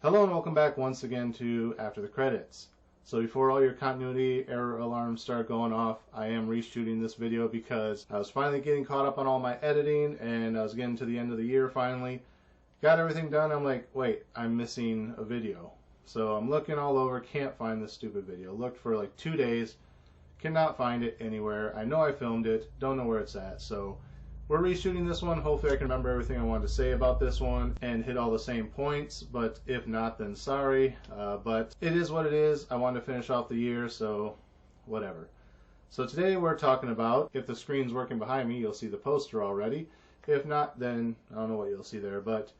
Hello and welcome back once again to After the Credits. So before all your continuity error alarms start going off, I am reshooting this video because I was finally getting caught up on all my editing and I was getting to the end of the year finally. Got everything done, I'm like, wait, I'm missing a video. So I'm looking all over, can't find this stupid video. Looked for like 2 days, cannot find it anywhere. I know I filmed it, don't know where it's at. So we're reshooting this one. Hopefully I can remember everything I wanted to say about this one and hit all the same points, but if not, then sorry. But it is what it is. I wanted to finish off the year, so whatever. So today we're talking about, if the screen's working behind me, you'll see the poster already. If not, then I don't know what you'll see there. But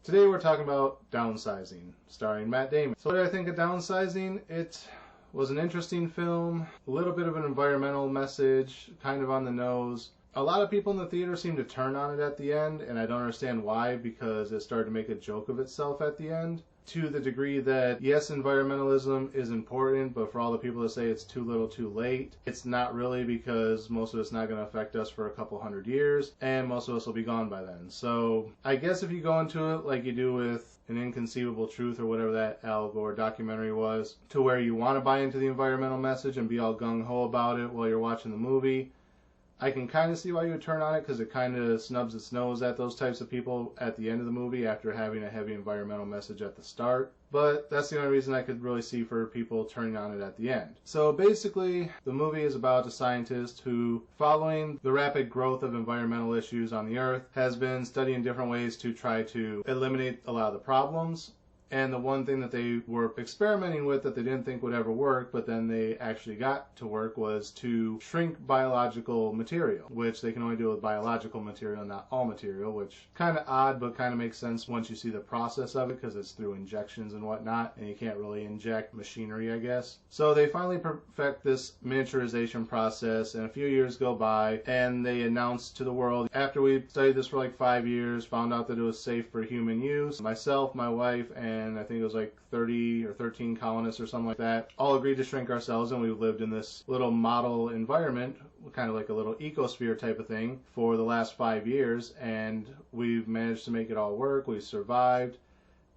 today we're talking about Downsizing, starring Matt Damon. So what did I think of Downsizing? It was an interesting film, a little bit of an environmental message, kind of on the nose. A lot of people in the theater seem to turn on it at the end, and I don't understand why, because it started to make a joke of itself at the end. To the degree that, yes, environmentalism is important, but for all the people that say it's too little too late, it's not really, because most of it's not going to affect us for a couple hundred years, and most of us will be gone by then. So I guess if you go into it like you do with An Inconceivable Truth or whatever that Al Gore documentary was, to where you want to buy into the environmental message and be all gung-ho about it while you're watching the movie, I can kind of see why you would turn on it, because it kind of snubs its nose at those types of people at the end of the movie after having a heavy environmental message at the start. But that's the only reason I could really see for people turning on it at the end. So basically, the movie is about a scientist who, following the rapid growth of environmental issues on the Earth, has been studying different ways to try to eliminate a lot of the problems. And the one thing that they were experimenting with that they didn't think would ever work, but then they actually got to work, was to shrink biological material, which they can only do with biological material, not all material, which kind of odd, but kind of makes sense once you see the process of it, because it's through injections and whatnot, and you can't really inject machinery, I guess. So they finally perfect this miniaturization process, and a few years go by, and they announce to the world, after we studied this for like 5 years, found out that it was safe for human use, myself, my wife, and I think it was like 30 or 13 colonists or something like that, all agreed to shrink ourselves, and we've lived in this little model environment, kind of like a little ecosphere type of thing, for the last 5 years, and we've managed to make it all work. We've survived.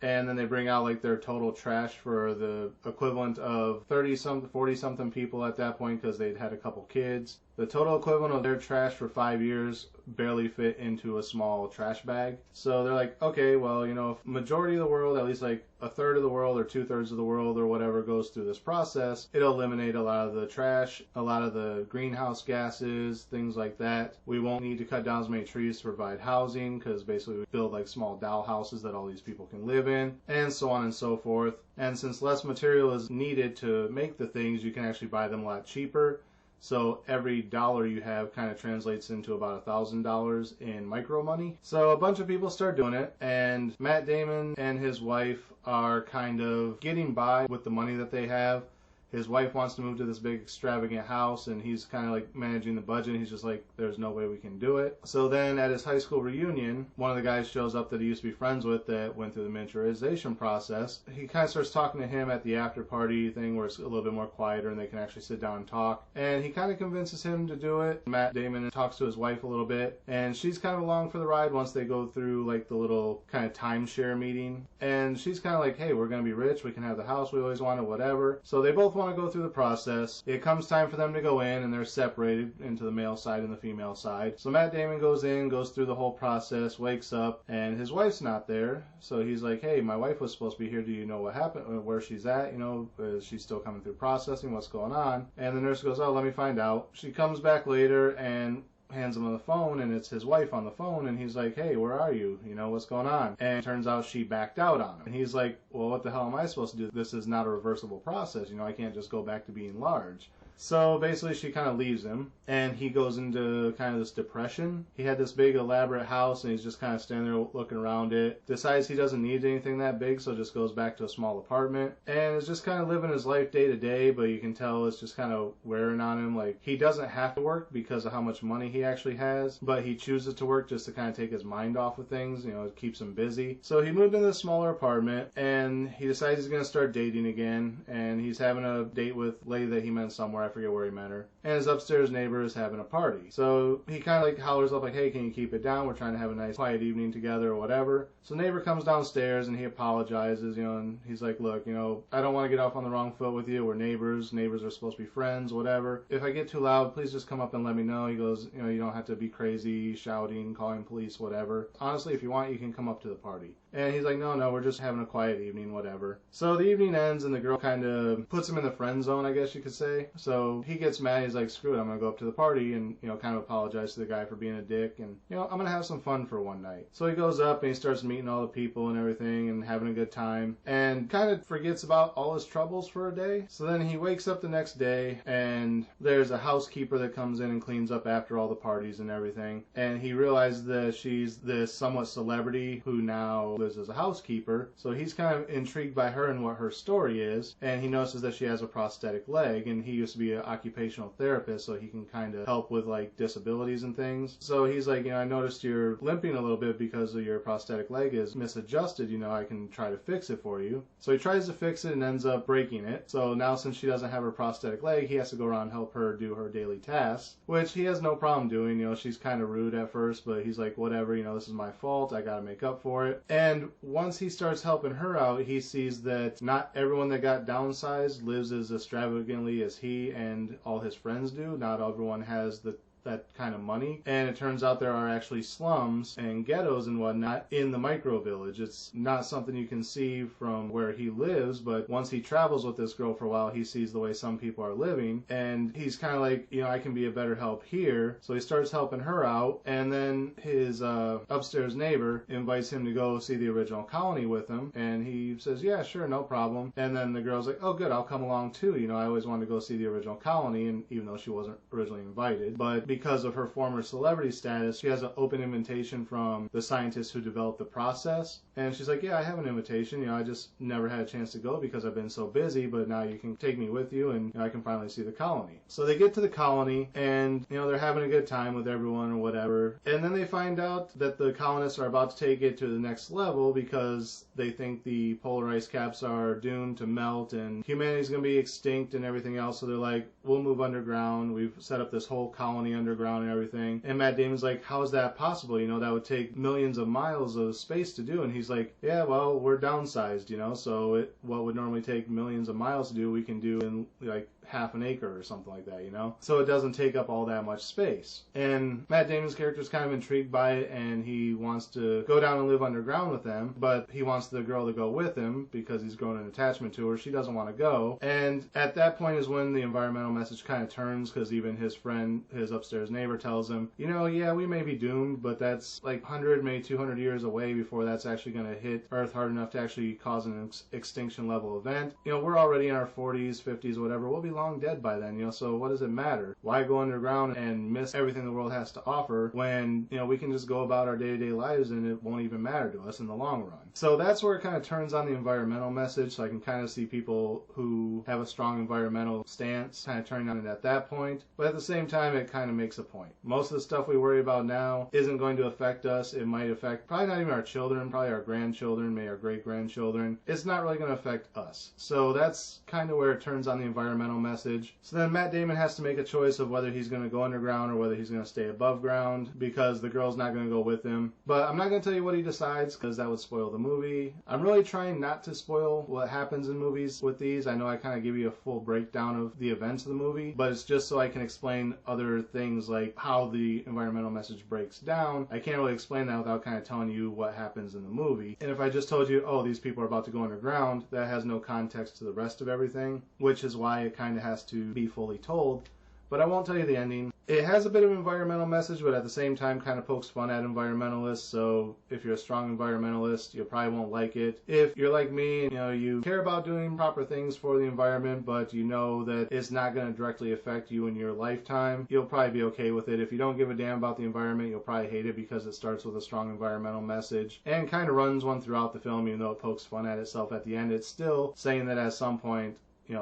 And then they bring out like their total trash for the equivalent of 30-something, 40-something people at that point, because they'd had a couple kids. The total equivalent of their trash for 5 years barely fit into a small trash bag. So they're like, okay, well, you know, if majority of the world, at least like a third of the world or 2/3 of the world or whatever goes through this process, it'll eliminate a lot of the trash, a lot of the greenhouse gases, things like that. We won't need to cut down as many trees to provide housing, because basically we build like small doll houses that all these people can live in, and so on and so forth. And since less material is needed to make the things, you can actually buy them a lot cheaper. So every dollar you have kind of translates into about $1,000 in micro money. So a bunch of people start doing it, and Matt Damon and his wife are kind of getting by with the money that they have. His wife wants to move to this big extravagant house, and he's kind of like managing the budget. He's just like, there's no way we can do it. So then at his high school reunion, one of the guys shows up that he used to be friends with that went through the miniaturization process. He kind of starts talking to him at the after party thing, where it's a little bit more quieter and they can actually sit down and talk. And he kind of convinces him to do it. Matt Damon talks to his wife a little bit, and she's kind of along for the ride once they go through like the little kind of timeshare meeting. And she's kind of like, hey, we're going to be rich. We can have the house we always wanted, whatever. So they both want to go through the process. It comes time for them to go in, and they're separated into the male side and the female side. So Matt Damon goes in, goes through the whole process, wakes up, and his wife's not there. So he's like, hey, my wife was supposed to be here. Do you know what happened, where she's at? You know, is she still coming through processing? What's going on? And the nurse goes, oh, let me find out. She comes back later and hands him on the phone, and it's his wife on the phone, and he's like, hey, where are you? You know, what's going on? And it turns out she backed out on him. And he's like, well, what the hell am I supposed to do? This is not a reversible process. You know, I can't just go back to being large. So basically she kind of leaves him, and he goes into kind of this depression. He had this big elaborate house, and he's just kind of standing there looking around it. Decides he doesn't need anything that big, so just goes back to a small apartment. And is just kind of living his life day to day, but you can tell it's just kind of wearing on him. Like, he doesn't have to work because of how much money he actually has, but he chooses to work just to kind of take his mind off of things. You know, it keeps him busy. So he moved into a smaller apartment, and he decides he's going to start dating again, and he's having a date with a lady that he met somewhere somewhere. I forget where he met her. And his upstairs neighbor is having a party. So he kind of like hollers up like, hey, can you keep it down? We're trying to have a nice quiet evening together or whatever. So neighbor comes downstairs and he apologizes, and he's like, look, I don't want to get off on the wrong foot with you. We're neighbors. Neighbors are supposed to be friends, whatever. If I get too loud, please just come up and let me know. He goes, you don't have to be crazy, shouting, calling police, whatever. Honestly, if you want, you can come up to the party. And he's like, no, we're just having a quiet evening, whatever. So the evening ends and the girl kind of puts him in the friend zone, I guess you could say. So he gets mad. He's like, screw it, I'm going to go up to the party and, kind of apologize to the guy for being a dick. And, I'm going to have some fun for one night. So he goes up and he starts meeting all the people and everything and having a good time and kind of forgets about all his troubles for a day. So then he wakes up the next day and there's a housekeeper that comes in and cleans up after all the parties and everything. And he realizes that she's this somewhat celebrity who now lives as a housekeeper. So he's kind of intrigued by her and what her story is. And he notices that she has a prosthetic leg, and he used to be an occupational therapist, so he can kind of help with like disabilities and things. So he's like, I noticed you're limping a little bit because of your prosthetic leg is misadjusted. I can try to fix it for you. So he tries to fix it and ends up breaking it. So now since she doesn't have her prosthetic leg, he has to go around and help her do her daily tasks, which he has no problem doing. She's kind of rude at first, but he's like, whatever, this is my fault. I got to make up for it. And once he starts helping her out, he sees that not everyone that got downsized lives as extravagantly as he and all his friends do. Not everyone has that kind of money, and it turns out there are actually slums and ghettos and whatnot in the micro village. It's not something you can see from where he lives, but once he travels with this girl for a while, he sees the way some people are living, and he's kind of like, I can be a better help here. So he starts helping her out, and then his upstairs neighbor invites him to go see the original colony with him, and he says, yeah, sure, no problem. And then the girl's like, oh good, I'll come along too. I always wanted to go see the original colony, and even though she wasn't originally invited, but because of her former celebrity status, she has an open invitation from the scientists who developed the process. And she's like, yeah, I have an invitation. I just never had a chance to go because I've been so busy, but now you can take me with you and I can finally see the colony. So they get to the colony and, they're having a good time with everyone or whatever. And then they find out that the colonists are about to take it to the next level because they think the polar ice caps are doomed to melt and humanity's going to be extinct and everything else. So they're like, we'll move underground. We've set up this whole colony underground and everything. And Matt Damon's like, how is that possible? That would take millions of miles of space to do. And he's like, yeah, well, we're downsized, so what would normally take millions of miles to do, we can do in like half an acre or something like that, so it doesn't take up all that much space. And Matt Damon's character is kind of intrigued by it, and he wants to go down and live underground with them, but he wants the girl to go with him because he's grown an attachment to her. She doesn't want to go, and at that point is when the environmental message kind of turns, because even his friend, his upstairs neighbor, tells him, yeah, we may be doomed, but that's like 100, maybe 200 years away before that's actually going to hit Earth hard enough to actually cause an extinction level event. We're already in our 40s, 50s, whatever. We'll be long dead by then, so what does it matter? Why go underground and miss everything the world has to offer when, we can just go about our day-to-day lives and it won't even matter to us in the long run. So that's where it kind of turns on the environmental message, so I can kind of see people who have a strong environmental stance kind of turning on it at that point, but at the same time, it kind of makes a point. Most of the stuff we worry about now isn't going to affect us. It might affect probably not even our children, probably our grandchildren, maybe our great-grandchildren. It's not really going to affect us. So that's kind of where it turns on the environmental message. So then Matt Damon has to make a choice of whether he's going to go underground or whether he's going to stay above ground because the girl's not going to go with him. But I'm not going to tell you what he decides because that would spoil the movie. I'm really trying not to spoil what happens in movies with these. I know I kind of give you a full breakdown of the events of the movie, but it's just so I can explain other things like how the environmental message breaks down. I can't really explain that without kind of telling you what happens in the movie. And if I just told you, oh, these people are about to go underground, that has no context to the rest of everything, which is why it kind of has to be fully told. But I won't tell you the ending. It has a bit of an environmental message, but at the same time kind of pokes fun at environmentalists, so if you're a strong environmentalist, you probably won't like it. If you're like me, you care about doing proper things for the environment, but you know that it's not going to directly affect you in your lifetime, you'll probably be okay with it. If you don't give a damn about the environment, you'll probably hate it because it starts with a strong environmental message and kind of runs one throughout the film, even though it pokes fun at itself at the end. It's still saying that at some point,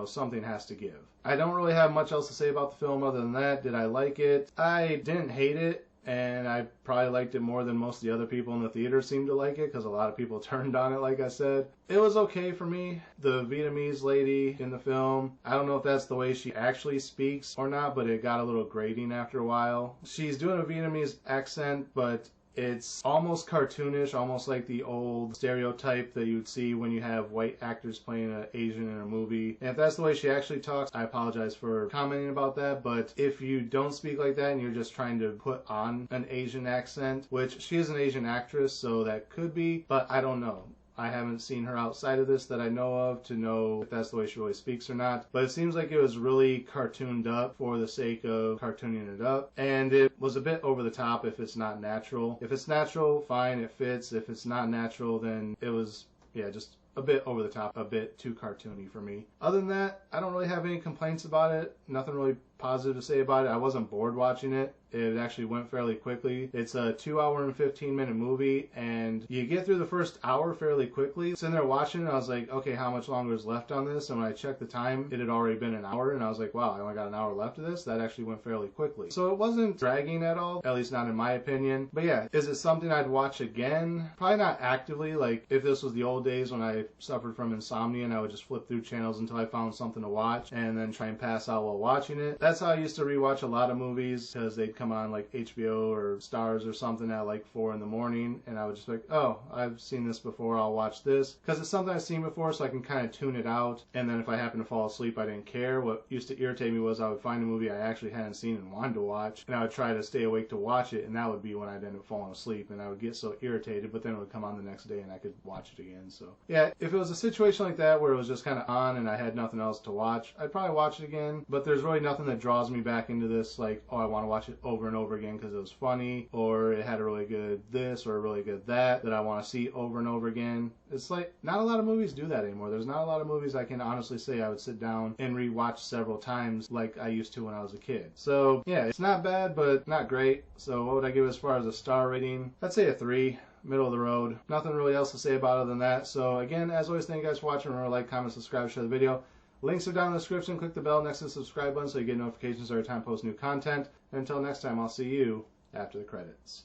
something has to give. I don't really have much else to say about the film other than that. Did I like it? I didn't hate it. and I probably liked it more than most of the other people in the theater seemed to like it, because a lot of people turned on it, like I said. It was okay for me. The Vietnamese lady in the film, I don't know if that's the way she actually speaks or not, but it got a little grating after a while. She's doing a Vietnamese accent, but it's almost cartoonish, almost like the old stereotype that you'd see when you have white actors playing an Asian in a movie. And if that's the way she actually talks, I apologize for commenting about that, but if you don't speak like that and you're just trying to put on an Asian accent, which she is an Asian actress, so that could be, but I don't know. I haven't seen her outside of this that I know of to know if that's the way she really speaks or not. But it seems like it was really cartooned up for the sake of cartooning it up. And it was a bit over the top if it's not natural. If it's natural, fine, it fits. If it's not natural, then it was, yeah, just a bit over the top, a bit too cartoony for me. Other than that, I don't really have any complaints about it. Nothing really positive to say about it. I wasn't bored watching it. It actually went fairly quickly. It's a 2-hour and 15-minute movie, and you get through the first hour fairly quickly. Sitting there watching it, I was like, okay, how much longer is left on this? And when I checked the time, it had already been an hour, and I was like, wow, I only got an hour left of this? That actually went fairly quickly. So it wasn't dragging at all, at least not in my opinion. But yeah, is it something I'd watch again? Probably not actively. Like, if this was the old days when I suffered from insomnia and I would just flip through channels until I found something to watch and then try and pass out while watching it. That's how I used to rewatch a lot of movies, because they'd come on like HBO or Stars or something at like 4 in the morning, and I would just be like, oh, I've seen this before, I'll watch this, because it's something I've seen before, so I can kind of tune it out. And then if I happen to fall asleep, I didn't care. What used to irritate me was I would find a movie I actually hadn't seen and wanted to watch, and I would try to stay awake to watch it, and that would be when I'd end up falling asleep, and I would get so irritated, but then it would come on the next day and I could watch it again. So yeah, if it was a situation like that where it was just kind of on and I had nothing else to watch, I'd probably watch it again. But there's really nothing that draws me back into this, like, oh, I want to watch it over and over again because it was funny, or it had a really good this or a really good that I want to see over and over again. It's like, not a lot of movies do that anymore. There's not a lot of movies I can honestly say I would sit down and rewatch several times like I used to when I was a kid. So yeah, it's not bad, but not great. So what would I give it as far as a star rating? I'd say a 3. Middle of the road. Nothing really else to say about it than that. So again, as always, thank you guys for watching. Remember to like, comment, subscribe, share the video. Links are down in the description. Click the bell next to the subscribe button so you get notifications every time I post new content. And until next time, I'll see you after the credits.